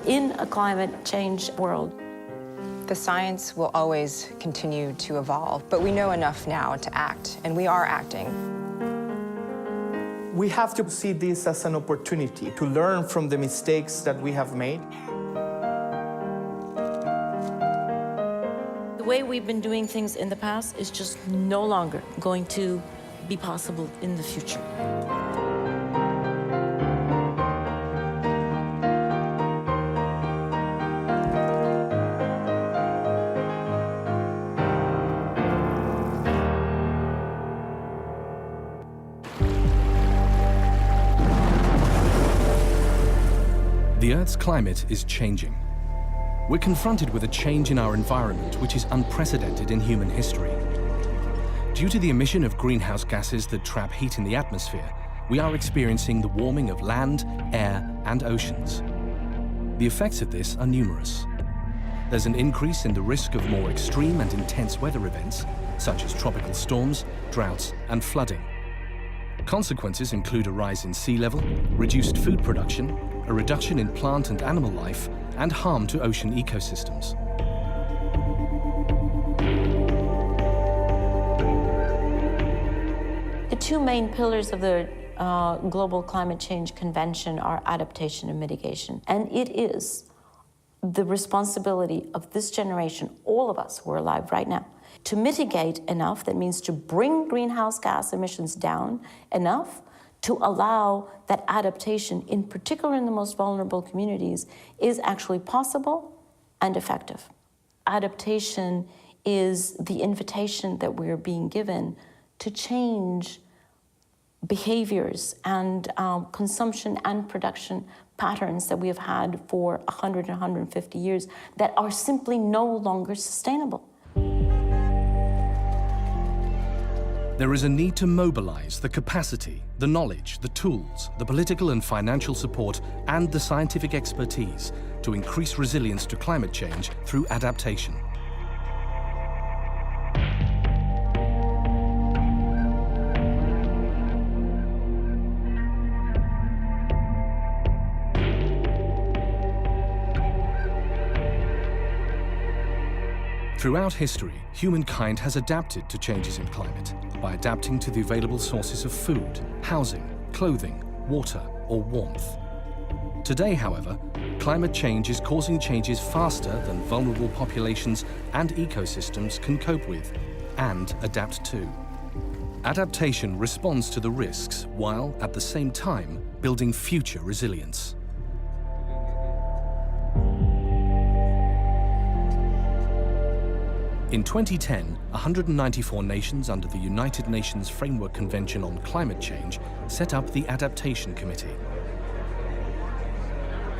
in a climate change world. The science will always continue to evolve, but we know enough now to act, and we are acting. We have to see this as an opportunity to learn from the mistakes that we have made. The way we've been doing things in the past is just no longer going to be possible in the future. The Earth's climate is changing. We're confronted with a change in our environment which is unprecedented in human history. Due to the emission of greenhouse gases that trap heat in the atmosphere, we are experiencing the warming of land, air, and oceans. The effects of this are numerous. There's an increase in the risk of more extreme and intense weather events, such as tropical storms, droughts, and flooding. Consequences include a rise in sea level, reduced food production, a reduction in plant and animal life, and harm to ocean ecosystems. The two main pillars of the Global Climate Change Convention are adaptation and mitigation. And it is the responsibility of this generation, all of us who are alive right now, to mitigate enough, that means to bring greenhouse gas emissions down enough to allow that adaptation, in particular in the most vulnerable communities, is actually possible and effective. Adaptation is the invitation that we're being given to change behaviors and consumption and production patterns that we have had for 100 and 150 years that are simply no longer sustainable. There is a need to mobilize the capacity, the knowledge, the tools, the political and financial support, and the scientific expertise to increase resilience to climate change through adaptation. Throughout history, humankind has adapted to changes in climate by adapting to the available sources of food, housing, clothing, water, or warmth. Today, however, climate change is causing changes faster than vulnerable populations and ecosystems can cope with and adapt to. Adaptation responds to the risks while, at the same time, building future resilience. In 2010, 194 nations under the United Nations Framework Convention on Climate Change set up the Adaptation Committee.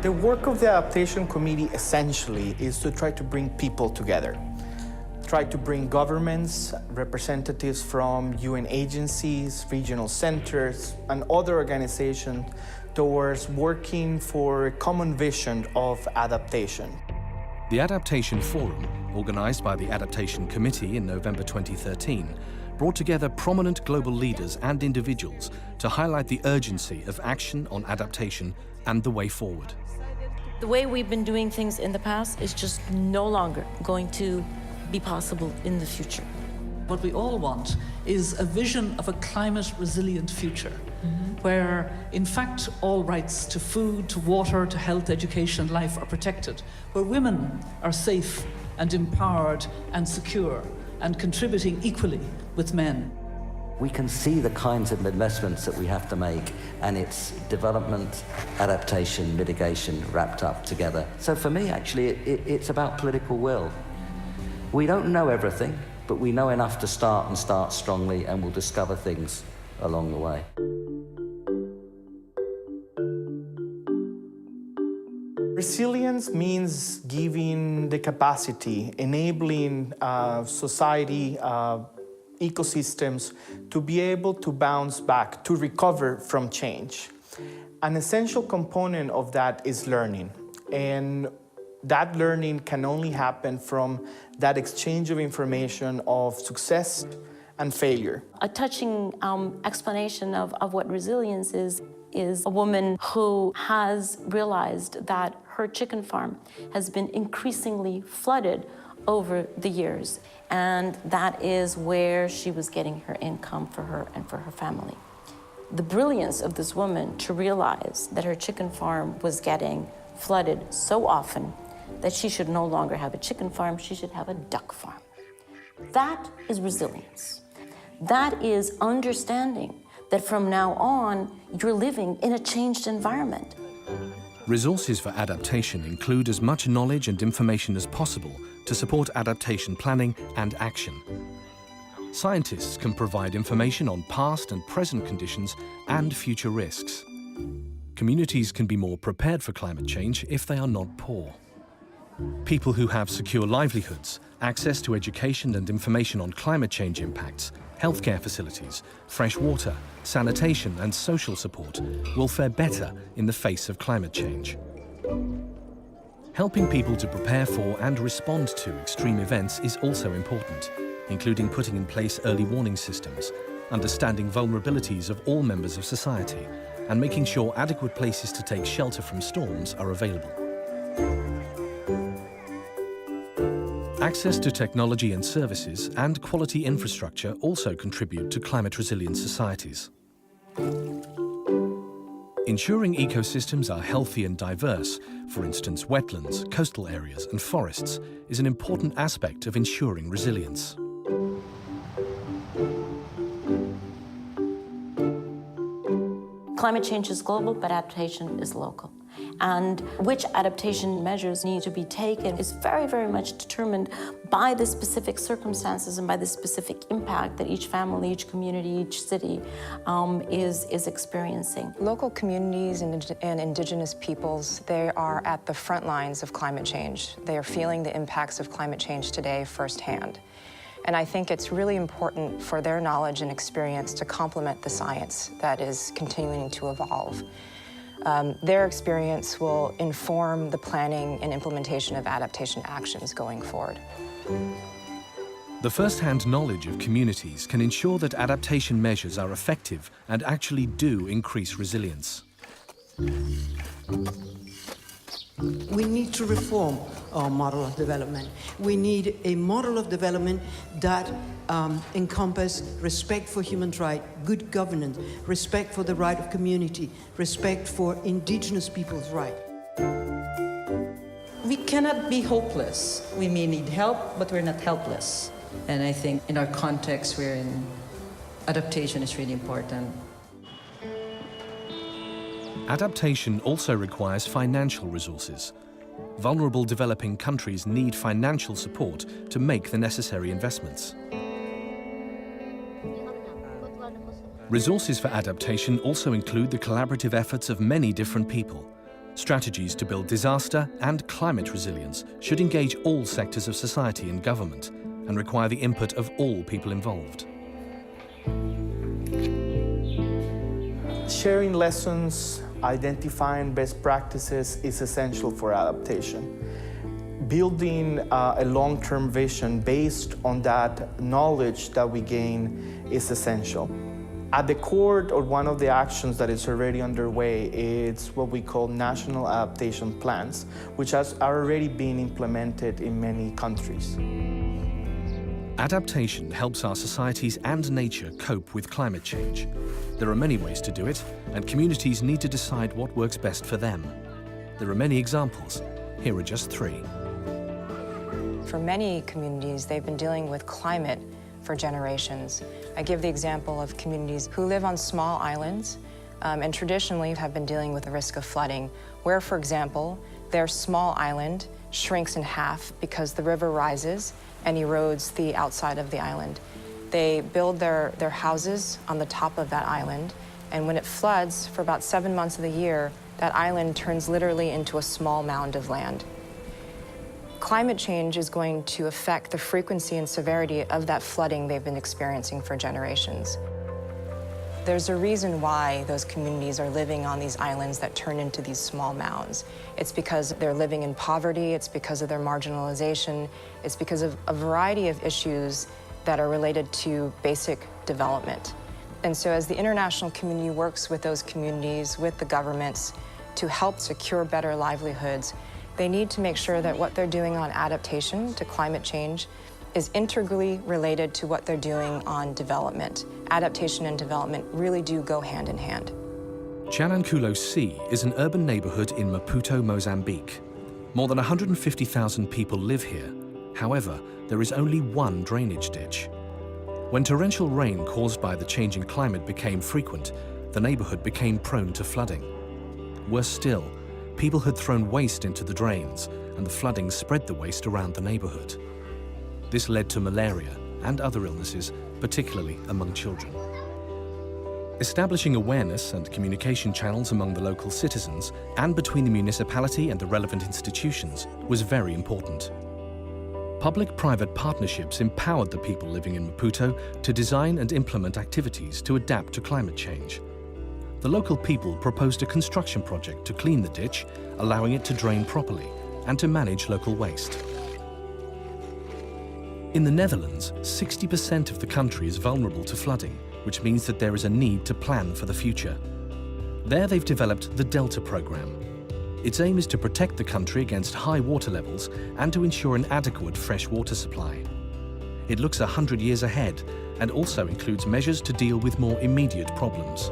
The work of the Adaptation Committee essentially is to try to bring people together. Try to bring governments, representatives from UN agencies, regional centers, and other organizations towards working for a common vision of adaptation. The Adaptation Forum, organized by the Adaptation Committee in November 2013, brought together prominent global leaders and individuals to highlight the urgency of action on adaptation and the way forward. The way we've been doing things in the past is just no longer going to be possible in the future. What we all want is a vision of a climate-resilient future, where, in fact, all rights to food, to water, to health, education, life are protected, where women are safe and empowered and secure and contributing equally with men. We can see the kinds of investments that we have to make, and it's development, adaptation, mitigation wrapped up together. So for me, actually, it's about political will. We don't know everything, but we know enough to start and start strongly, and we'll discover things along the way. Resilience means giving the capacity, enabling society, ecosystems to be able to bounce back, to recover from change. An essential component of that is learning. And that learning can only happen from that exchange of information of success and failure. A touching explanation of what resilience is is a woman who has realized that her chicken farm has been increasingly flooded over the years, and that is where she was getting her income for her and for her family. The brilliance of this woman to realize that her chicken farm was getting flooded so often that she should no longer have a chicken farm, she should have a duck farm. That is resilience. That is understanding that from now on, you're living in a changed environment. Resources for adaptation include as much knowledge and information as possible to support adaptation planning and action. Scientists can provide information on past and present conditions and future risks. Communities can be more prepared for climate change if they are not poor. People who have secure livelihoods, access to education and information on climate change impacts, healthcare facilities, fresh water, sanitation and social support will fare better in the face of climate change. Helping people to prepare for and respond to extreme events is also important, including putting in place early warning systems, understanding vulnerabilities of all members of society, and making sure adequate places to take shelter from storms are available. Access to technology and services and quality infrastructure also contribute to climate-resilient societies. Ensuring ecosystems are healthy and diverse, for instance wetlands, coastal areas and forests, is an important aspect of ensuring resilience. Climate change is global, but adaptation is local. And which adaptation measures need to be taken is very, very much determined by the specific circumstances and by the specific impact that each family, each community, each city is experiencing. Local communities and indigenous peoples, they are at the front lines of climate change. They are feeling the impacts of climate change today firsthand. And I think it's really important for their knowledge and experience to complement the science that is continuing to evolve. Their experience will inform the planning and implementation of adaptation actions going forward. The first-hand knowledge of communities can ensure that adaptation measures are effective and actually do increase resilience. We need to reform our model of development. We need a model of development that encompasses respect for human rights, good governance, respect for the right of community, respect for indigenous people's rights. We cannot be hopeless. We may need help, but we're not helpless. And I think in our context we're in, adaptation is really important. Adaptation also requires financial resources. Vulnerable developing countries need financial support to make the necessary investments. Resources for adaptation also include the collaborative efforts of many different people. Strategies to build disaster and climate resilience should engage all sectors of society and government and require the input of all people involved. Sharing lessons, identifying best practices is essential for adaptation. Building a long-term vision based on that knowledge that we gain is essential. At the core, or one of the actions that is already underway, is what we call national adaptation plans, which are already being implemented in many countries. Adaptation helps our societies and nature cope with climate change. There are many ways to do it, and communities need to decide what works best for them. There are many examples. Here are just three. For many communities, they've been dealing with climate for generations. I give the example of communities who live on small islands and traditionally have been dealing with the risk of flooding, where, for example, their small island shrinks in half because the river rises and erodes the outside of the island. They build their houses on the top of that island, and when it floods for about 7 months of the year, that island turns literally into a small mound of land. Climate change is going to affect the frequency and severity of that flooding they've been experiencing for generations. There's a reason why those communities are living on these islands that turn into these small mounds. It's because they're living in poverty, it's because of their marginalization, it's because of a variety of issues that are related to basic development. And so as the international community works with those communities, with the governments, to help secure better livelihoods, they need to make sure that what they're doing on adaptation to climate change is integrally related to what they're doing on development. Adaptation and development really do go hand in hand. Chalanculo C is an urban neighborhood in Maputo, Mozambique. More than 150,000 people live here. However, there is only one drainage ditch. When torrential rain caused by the changing climate became frequent, the neighborhood became prone to flooding. Worse still, people had thrown waste into the drains, and the flooding spread the waste around the neighborhood. This led to malaria and other illnesses, particularly among children. Establishing awareness and communication channels among the local citizens and between the municipality and the relevant institutions was very important. Public-private partnerships empowered the people living in Maputo to design and implement activities to adapt to climate change. The local people proposed a construction project to clean the ditch, allowing it to drain properly, and to manage local waste. In the Netherlands, 60% of the country is vulnerable to flooding, which means that there is a need to plan for the future. There they've developed the Delta program. Its aim is to protect the country against high water levels and to ensure an adequate fresh water supply. It looks 100 years ahead and also includes measures to deal with more immediate problems.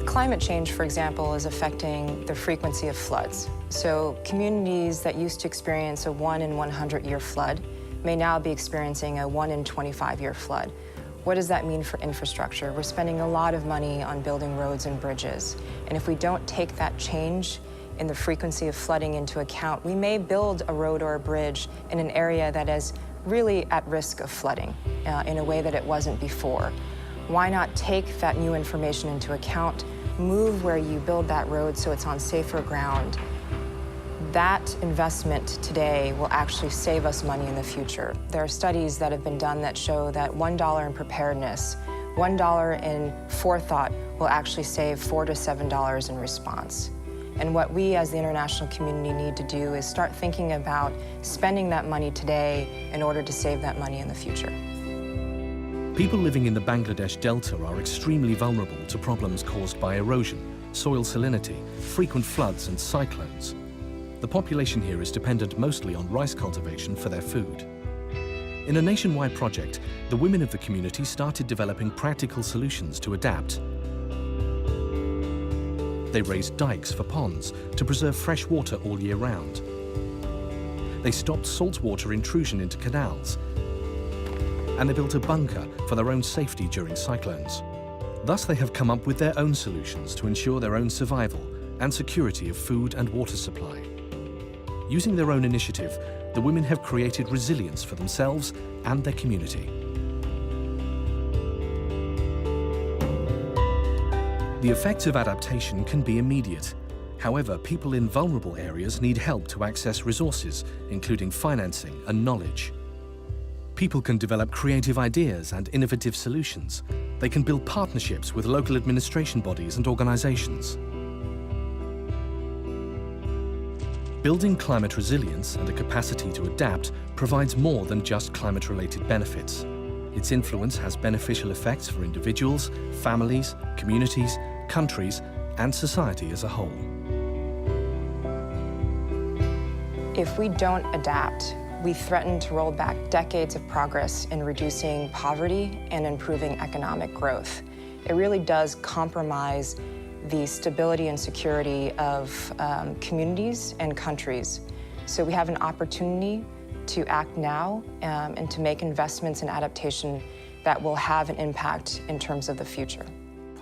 Climate change, for example, is affecting the frequency of floods. So communities that used to experience a 1 in 100-year flood may now be experiencing a 1 in 25-year flood. What does that mean for infrastructure? We're spending a lot of money on building roads and bridges. And if we don't take that change in the frequency of flooding into account, we may build a road or a bridge in an area that is really at risk of flooding in a way that it wasn't before. Why not take that new information into account, move where you build that road so it's on safer ground? That investment today will actually save us money in the future. There are studies that have been done that show that $1 in preparedness, $1 in forethought will actually save $4 to $7 in response. And what we as the international community need to do is start thinking about spending that money today in order to save that money in the future. People living in the Bangladesh Delta are extremely vulnerable to problems caused by erosion, soil salinity, frequent floods and cyclones. The population here is dependent mostly on rice cultivation for their food. In a nationwide project, the women of the community started developing practical solutions to adapt. They raised dikes for ponds to preserve fresh water all year round. They stopped saltwater intrusion into canals, and they built a bunker for their own safety during cyclones. Thus, they have come up with their own solutions to ensure their own survival and security of food and water supply. Using their own initiative, the women have created resilience for themselves and their community. The effects of adaptation can be immediate. However, people in vulnerable areas need help to access resources, including financing and knowledge. People can develop creative ideas and innovative solutions. They can build partnerships with local administration bodies and organizations. Building climate resilience and a capacity to adapt provides more than just climate-related benefits. Its influence has beneficial effects for individuals, families, communities, countries, and society as a whole. If we don't adapt, we threaten to roll back decades of progress in reducing poverty and improving economic growth. It really does compromise the stability and security of communities and countries. So we have an opportunity to act now and to make investments in adaptation that will have an impact in terms of the future.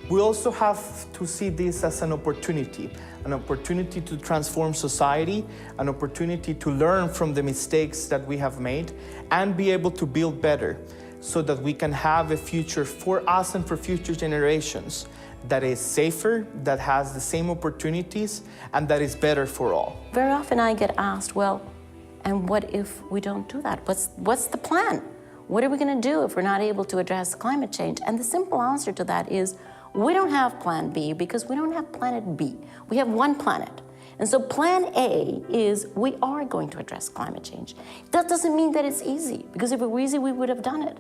We also have to see this as an opportunity to transform society, an opportunity to learn from the mistakes that we have made and be able to build better so that we can have a future for us and for future generations that is safer, that has the same opportunities, and that is better for all. Very often I get asked, well, and what if we don't do that? What's the plan? What are we going to do if we're not able to address climate change? And the simple answer to that is, we don't have plan B because we don't have planet B. We have one planet. And so plan A is we are going to address climate change. That doesn't mean that it's easy, because if it were easy, we would have done it.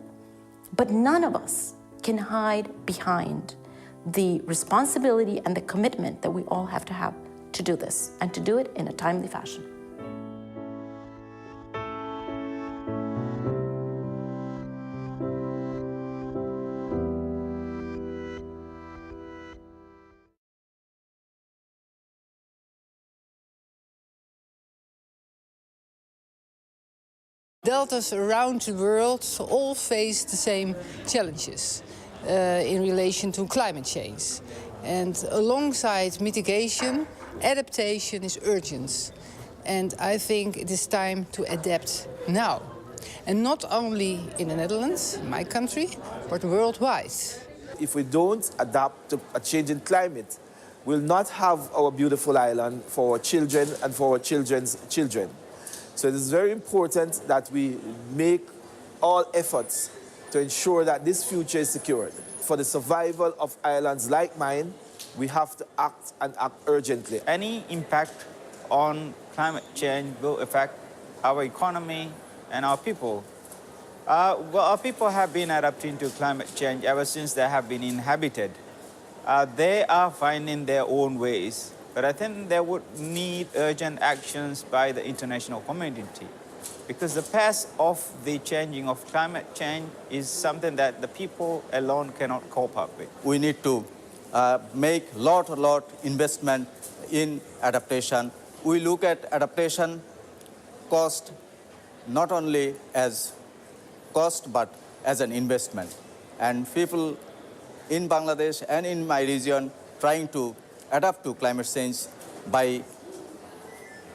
But none of us can hide behind the responsibility and the commitment that we all have to do this, and to do it in a timely fashion. Deltas around the world all face the same challenges in relation to climate change. And alongside mitigation, adaptation is urgent. And I think it is time to adapt now. And not only in the Netherlands, my country, but worldwide. If we don't adapt to a changing climate, we'll not have our beautiful island for our children and for our children's children. So it is very important that we make all efforts to ensure that this future is secured. For the survival of islands like mine, we have to act and act urgently. Any impact on climate change will affect our economy and our people. Our people have been adapting to climate change ever since they have been inhabited. They are finding their own ways. But I think there would need urgent actions by the international community, because the path of the changing of climate change is something that the people alone cannot cope up with. We need to make lot investment in adaptation. We look at adaptation cost not only as cost but as an investment. And people in Bangladesh and in my region trying to adapt to climate change by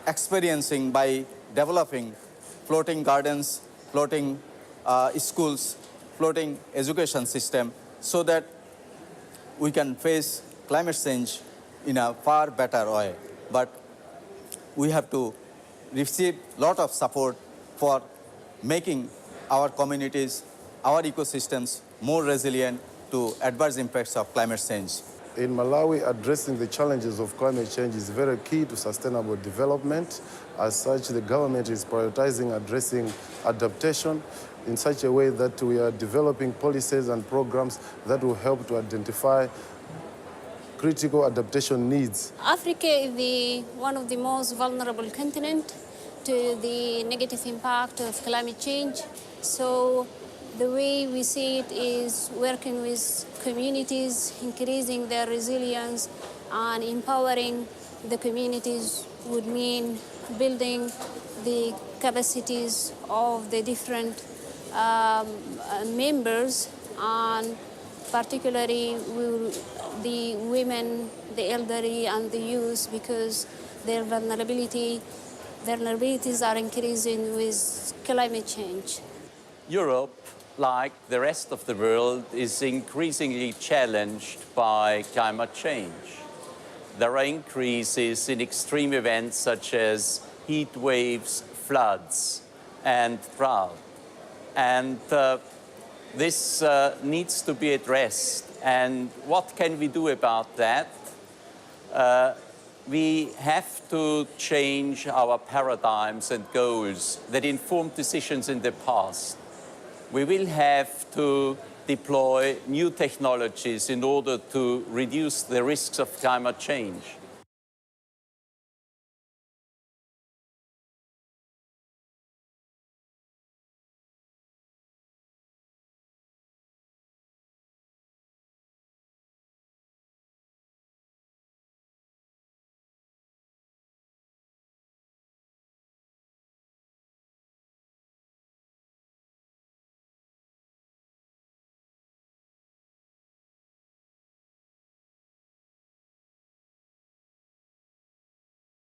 experiencing, by developing floating gardens, floating schools, floating education system, so that we can face climate change in a far better way. But we have to receive a lot of support for making our communities, our ecosystems more resilient to adverse impacts of climate change. In Malawi, addressing the challenges of climate change is very key to sustainable development. As such, the government is prioritizing addressing adaptation in such a way that we are developing policies and programs that will help to identify critical adaptation needs. Africa is one of the most vulnerable continents to the negative impact of climate change. So the way we see it is working with communities, increasing their resilience, and empowering the communities would mean building the capacities of the different members, and particularly the women, the elderly, and the youth, because their vulnerabilities are increasing with climate change. Europe, like the rest of the world, is increasingly challenged by climate change. There are increases in extreme events such as heat waves, floods, and drought. And this needs to be addressed. And what can we do about that? We have to change our paradigms and goals that informed decisions in the past. We will have to deploy new technologies in order to reduce the risks of climate change.